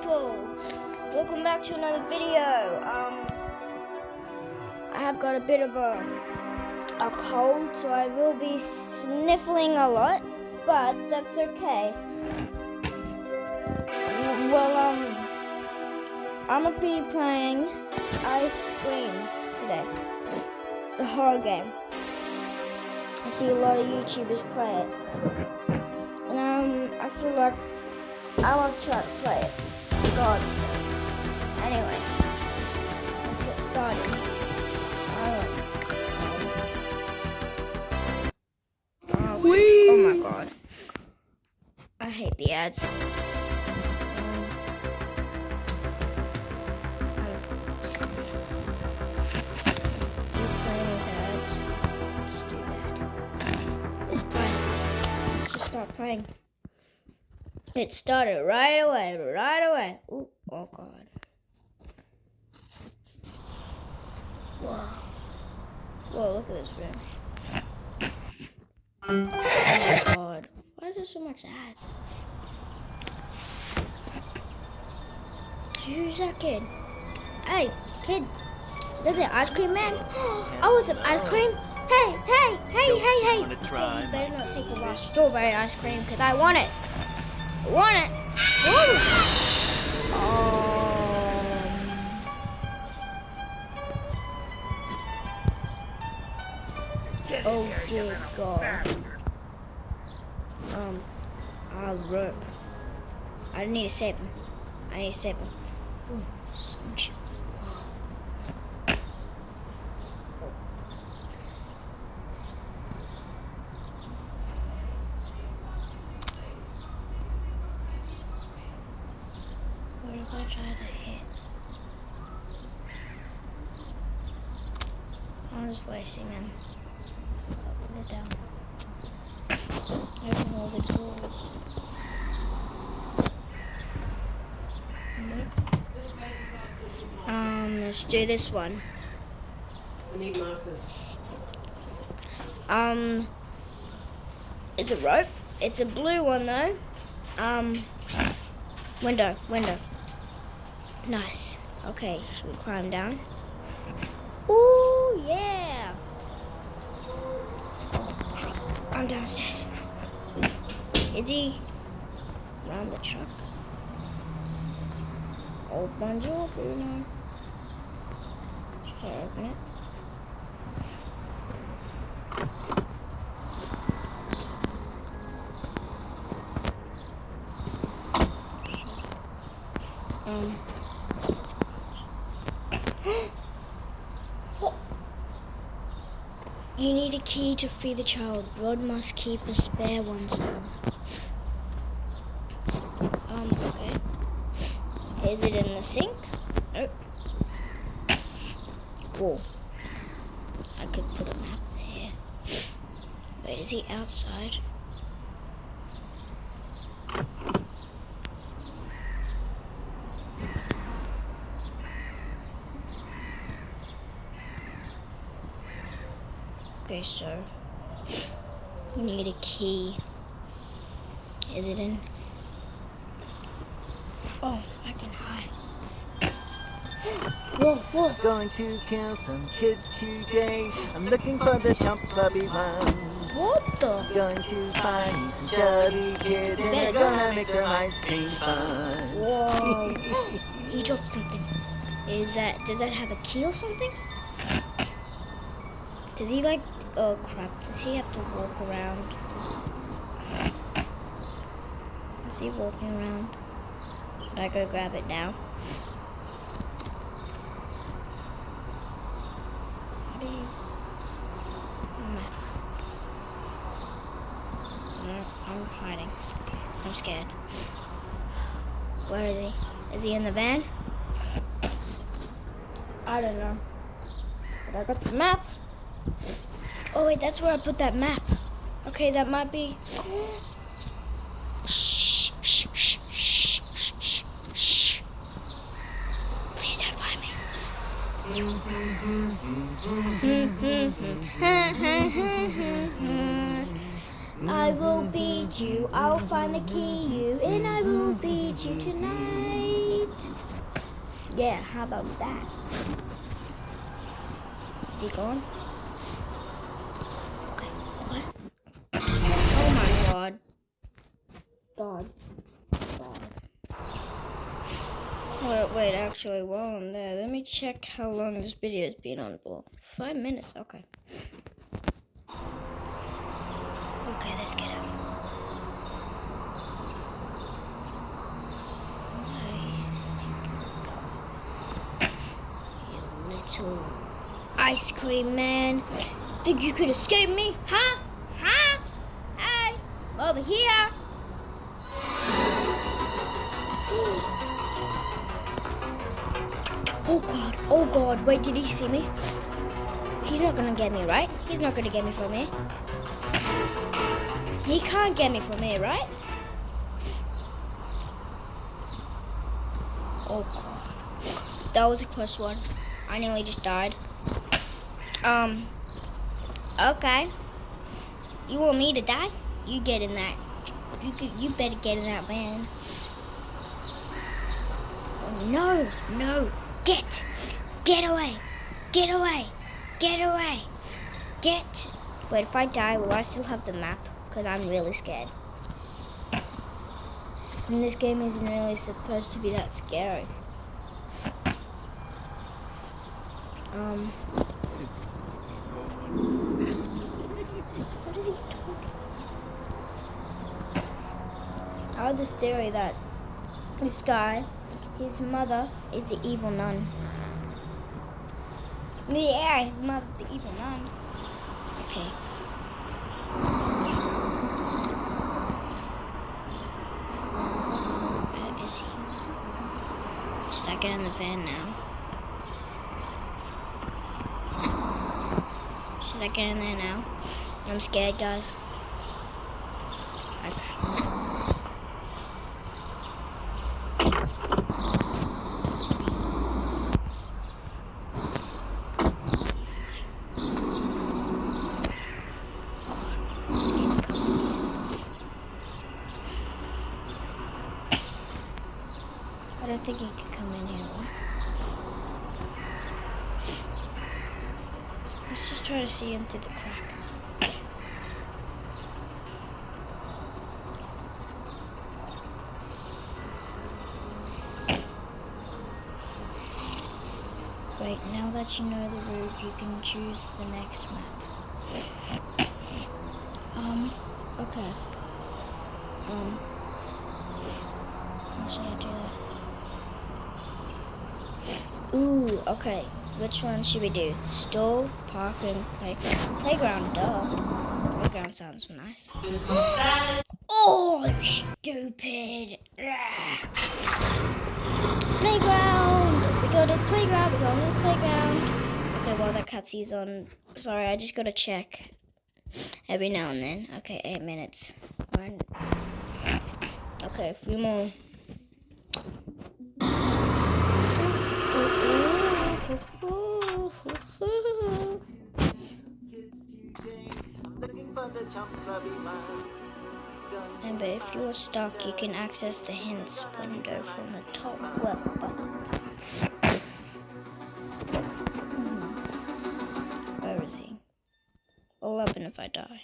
people, welcome back to another video. I have got a bit of a cold, so I will be sniffling a lot, but that's okay. Well, I'm gonna be playing Ice Cream today. It's a horror game. I see a lot of YouTubers play it, and I feel like I want to try to play it. God. Anyway, let's get started. Oh my God. I hate the ads. Just do that. Let's just start playing. It started right away. Ooh, oh God. Whoa, look at this room. Oh God. Why is there so much ads? Who's that kid? Hey, kid. Is that the ice cream man? I want some ice cream. Hey. Hey, you better not take the raw strawberry ice cream because I want it. Woo. Oh dear God. Rope. I need to save him. Ooh, some shit. What if I try to hit? I'm just wasting them. Put it down. Open all the doors. Let's do this one. I need markers. It's a rope. It's a blue one though. Window. Nice. Okay, should we climb down? Ooh, yeah. I'm downstairs. Is he around the truck? Oh, bonjour, Bruno. Should I open it? You need a key to free the child. Rod must keep a spare one somewhere. Okay. Is it in the sink? Nope. Whoa. I could put a map there. Wait, is he outside? Okay, so we need a key. Is it in? Oh, I can hide. Whoa. Going to kill some kids today. I'm looking for the chump puppy ones. What the? Going to find me some chubby kids and they're gonna make some ice cream fun. Whoa. He dropped something. Does that have a key or something? Does he oh crap, does he have to walk around? Is he walking around? Should I go grab it now? How do you... No, I'm hiding. I'm scared. Where is he? Is he in the van? I don't know. But I got the map. Oh wait, that's where I put that map. Okay, that might be... Shh. Please don't find me. I will beat you, I'll find the key, and I will beat you tonight. Yeah, how about that? Is he gone? Okay, what? Oh my god. God. Wait, actually, while I'm there, let me check how long this video has been on for. 5 minutes, okay. Okay, let's get out. You little ice cream man. Think you could escape me? Huh? Huh? Hey, over here. Oh god, wait, did he see me? He's not gonna get me, right? He's not gonna get me from here. He can't get me from here, right? Oh god. That was a close one. I nearly just died. Okay. You want me to die? You get in that. You better get in that van. Oh, no. Get away. Get away. Get away. Wait, if I die, will I still have the map? Because I'm really scared. And this game isn't really supposed to be that scary. What is he talking? I heard this theory that this guy, his mother, is the evil nun. Yeah, his mother's the evil nun. Okay. Where is he? Should I get in the van now? Should I get in there now? I'm scared, guys. Okay. I don't think he could come in here. Let's just try to see him through the crack. Wait, now that you know the route, you can choose the next map. Okay. How should I do that? Ooh, okay. Which one should we do? Store, park, and playground, duh. Playground sounds nice. Oh, stupid. Playground! We go to the playground, Okay, well, that cutscene's on. Sorry, I just gotta check every now and then. Okay, 8 minutes. One. Okay, a few more. Remember, if you are stuck, you can access the hints window from the top left button. Where is he? 11 if I die.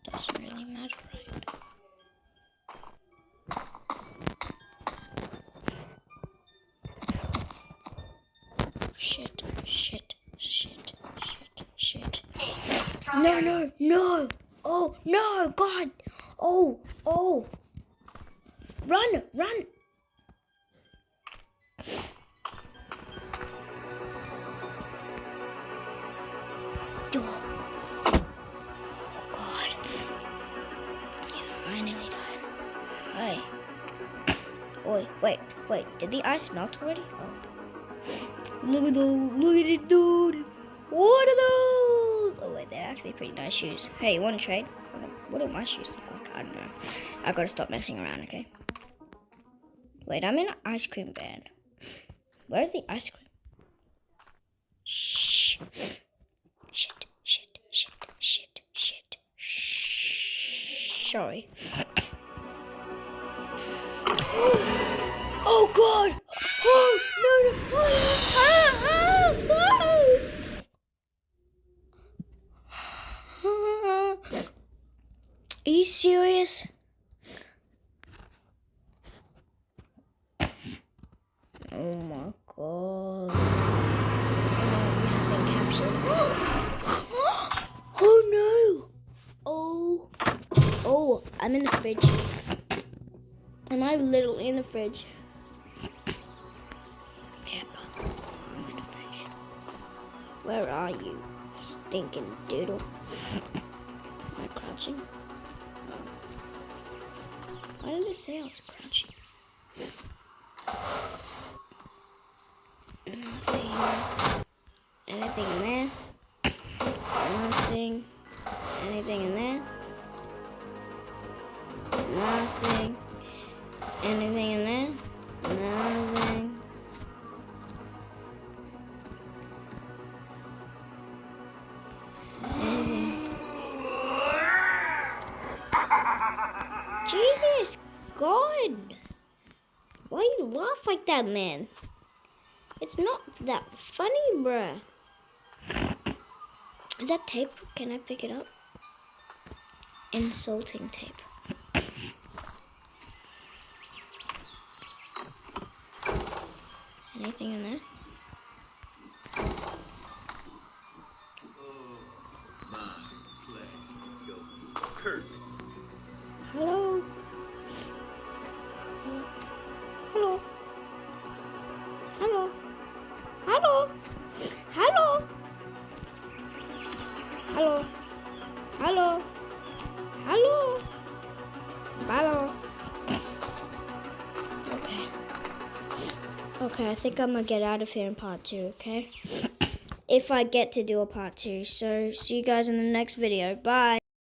Doesn't really matter, right? Shit. No! Oh, no, God! Oh! Run! Oh, God. I nearly died. Hey. Oi, wait. Did the ice melt already? Oh. Look at it, dude. What are those? Oh, wait, they're actually pretty nice shoes. Hey, you want to trade? What do my shoes look like? I don't know. I gotta stop messing around, okay? Wait, I'm in an ice cream van. Where's the ice cream? Shh. Shit. Sorry. Oh God! Oh no! No. Are you serious? Oh my God! We have been captured. Oh no! Oh! I'm in the fridge. Am I literally in the fridge? Yep, I'm in the fridge. Where are you, stinking doodle? Am I crouching? Why did it say I was crouching? Nothing. Anything in there? Nothing. Anything in there? Nothing. Anything in there? Nothing. Jesus God! Why you laugh like that, man? It's not that funny, bruh. Is that tape? Can I pick it up? Insulting tape. Anything in there? Hello? Hello? Hello? Hello? Hello? Hello? Hello? Hello? Hello? Okay, I think I'm gonna get out of here in part 2, okay? If I get to do a part 2. So, see you guys in the next video. Bye!